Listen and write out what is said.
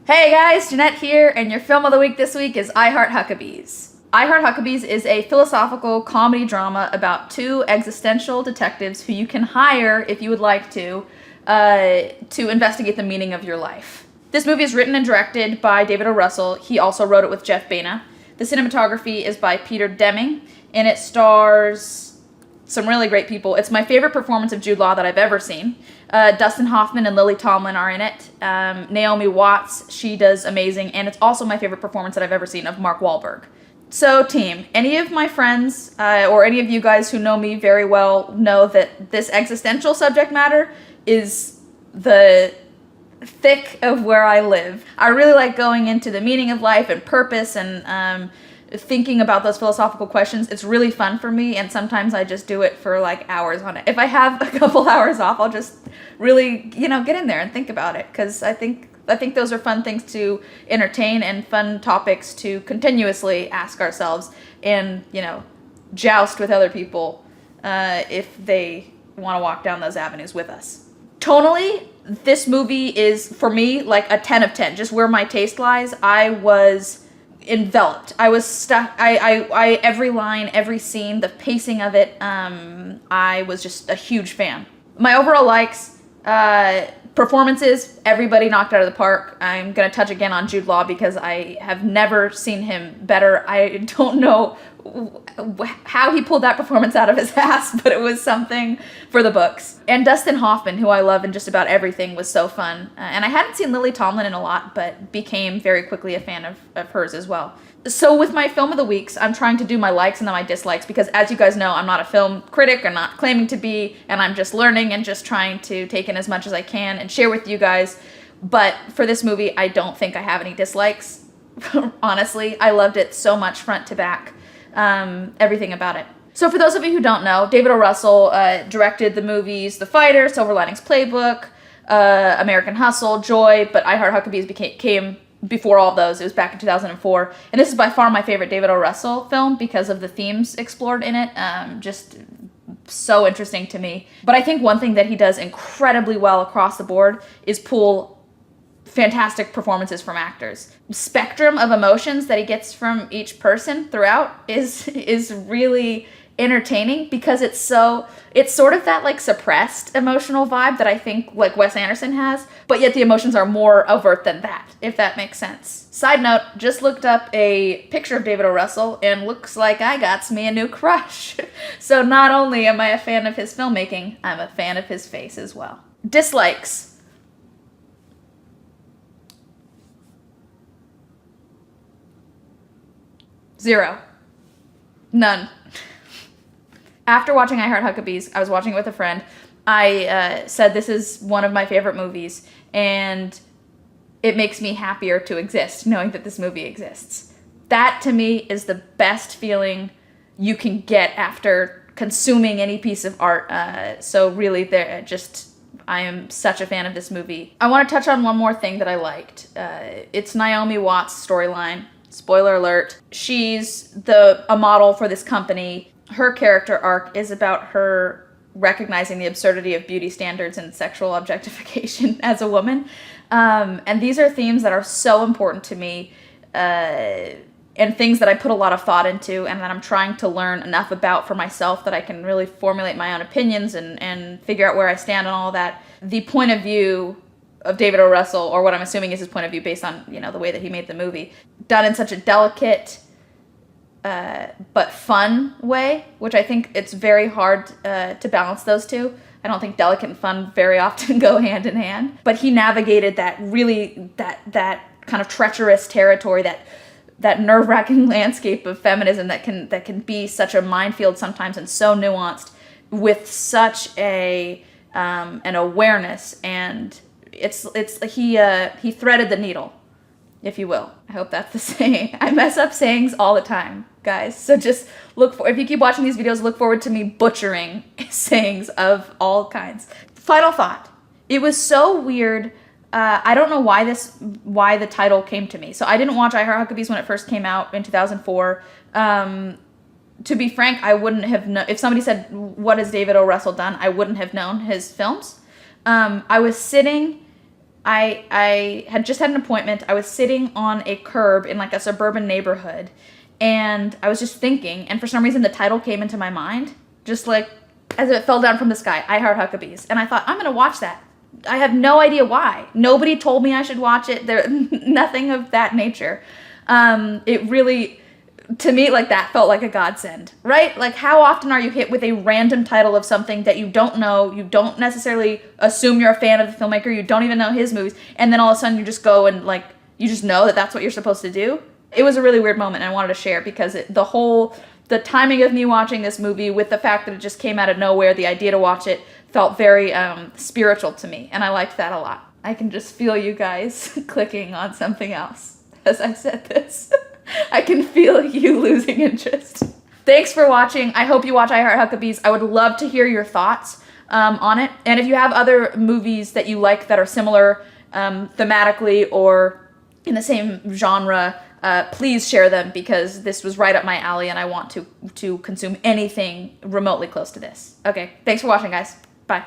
Hey guys, Jeanette here, and your film of the week this week is I Heart Huckabees. I Heart Huckabees is a philosophical comedy drama about two existential detectives who you can hire if you would like to investigate the meaning of your life. This movie is written and directed by David O. Russell. He also wrote it with Jeff Baena. The cinematography is by Peter Deming, and it stars some really great people. It's my favorite performance of Jude Law that I've ever seen. Dustin Hoffman and Lily Tomlin are in it. Naomi Watts, she does amazing, and it's also my favorite performance that I've ever seen of Mark Wahlberg. So team, any of my friends or any of you guys who know me very well know that this existential subject matter is the thick of where I live. I really like going into the meaning of life and purpose and thinking about those philosophical questions. It's really fun for me, and sometimes I just do it for like hours on it. If I have a couple hours off, I'll just really, get in there and think about it, because I think those are fun things to entertain and fun topics to continuously ask ourselves and, joust with other people if they want to walk down those avenues with us. Tonally, this movie is, for me, like a 10 of 10. Just where my taste lies, I was enveloped. I was stuck. I every line, every scene, the pacing of it, I was just a huge fan. My overall likes, performances, everybody knocked out of the park. I'm going to touch again on Jude Law because I have never seen him better. I don't know how he pulled that performance out of his ass, but it was something for the books. And Dustin Hoffman, who I love in just about everything, was so fun. And I hadn't seen Lily Tomlin in a lot, but became very quickly a fan of hers as well. So with my film of the weeks, I'm trying to do my likes and then my dislikes, because as you guys know, I'm not a film critic. I'm not claiming to be, and I'm just learning and just trying to take in as much as I can and share with you guys. But for this movie, I don't think I have any dislikes. Honestly, I loved it so much front to back. Everything about it. So for those of you who don't know, David O. Russell directed the movies The Fighter, Silver Linings Playbook, American Hustle, Joy, but I Heart Huckabees came before all of those. It was back in 2004. And this is by far my favorite David O. Russell film because of the themes explored in it. Just so interesting to me. But I think one thing that he does incredibly well across the board is pull fantastic performances from actors. Spectrum of emotions that he gets from each person throughout is really entertaining, because it's sort of that like suppressed emotional vibe that I think like Wes Anderson has, but yet the emotions are more overt than that, if that makes sense. Side note, just looked up a picture of David O. Russell and looks like I got me a new crush. So not only am I a fan of his filmmaking, I'm a fan of his face as well. Dislikes. Zero. None. After watching I Heart Huckabees, I was watching it with a friend. I said this is one of my favorite movies, and it makes me happier to exist, knowing that this movie exists. That, to me, is the best feeling you can get after consuming any piece of art. So really, I am such a fan of this movie. I want to touch on one more thing that I liked. It's Naomi Watts' storyline. Spoiler alert. She's a model for this company. Her character arc is about her recognizing the absurdity of beauty standards and sexual objectification as a woman. And these are themes that are so important to me, and things that I put a lot of thought into and that I'm trying to learn enough about for myself that I can really formulate my own opinions and figure out where I stand on all that. The point of view of David O. Russell, or what I'm assuming is his point of view based on, the way that he made the movie, done in such a delicate but fun way, which I think it's very hard to balance those two. I don't think delicate and fun very often go hand in hand. But he navigated that kind of treacherous territory, that nerve-wracking landscape of feminism that can be such a minefield sometimes and so nuanced, with such an awareness, and he threaded the needle, if you will. I hope that's the saying. I mess up sayings all the time, guys. So just if you keep watching these videos, look forward to me butchering sayings of all kinds. Final thought. It was so weird. I don't know why the title came to me. So I didn't watch I Heart Huckabees when it first came out in 2004. To be frank, I wouldn't have known. If somebody said, what has David O. Russell done? I wouldn't have known his films. I I had just had an appointment. I was sitting on a curb in like a suburban neighborhood, and I was just thinking, and for some reason the title came into my mind, just like as if it fell down from the sky, I Heart Huckabees. And I thought, I'm gonna watch that. I have no idea why. Nobody told me I should watch it. There, nothing of that nature. It really, to me, like that felt like a godsend, right? Like how often are you hit with a random title of something that you don't know, you don't necessarily assume you're a fan of the filmmaker, you don't even know his movies, and then all of a sudden you just go and like, you just know that that's what you're supposed to do? It was a really weird moment, and I wanted to share because the timing of me watching this movie with the fact that it just came out of nowhere, the idea to watch it felt very spiritual to me, and I liked that a lot. I can just feel you guys clicking on something else as I said this. I can feel you losing interest. Thanks for watching. I hope you watch I Heart Huckabees. I would love to hear your thoughts on it, and if you have other movies that you like that are similar thematically or in the same genre, please share them, because this was right up my alley and I want to consume anything remotely close to this. Okay, thanks for watching, guys. Bye.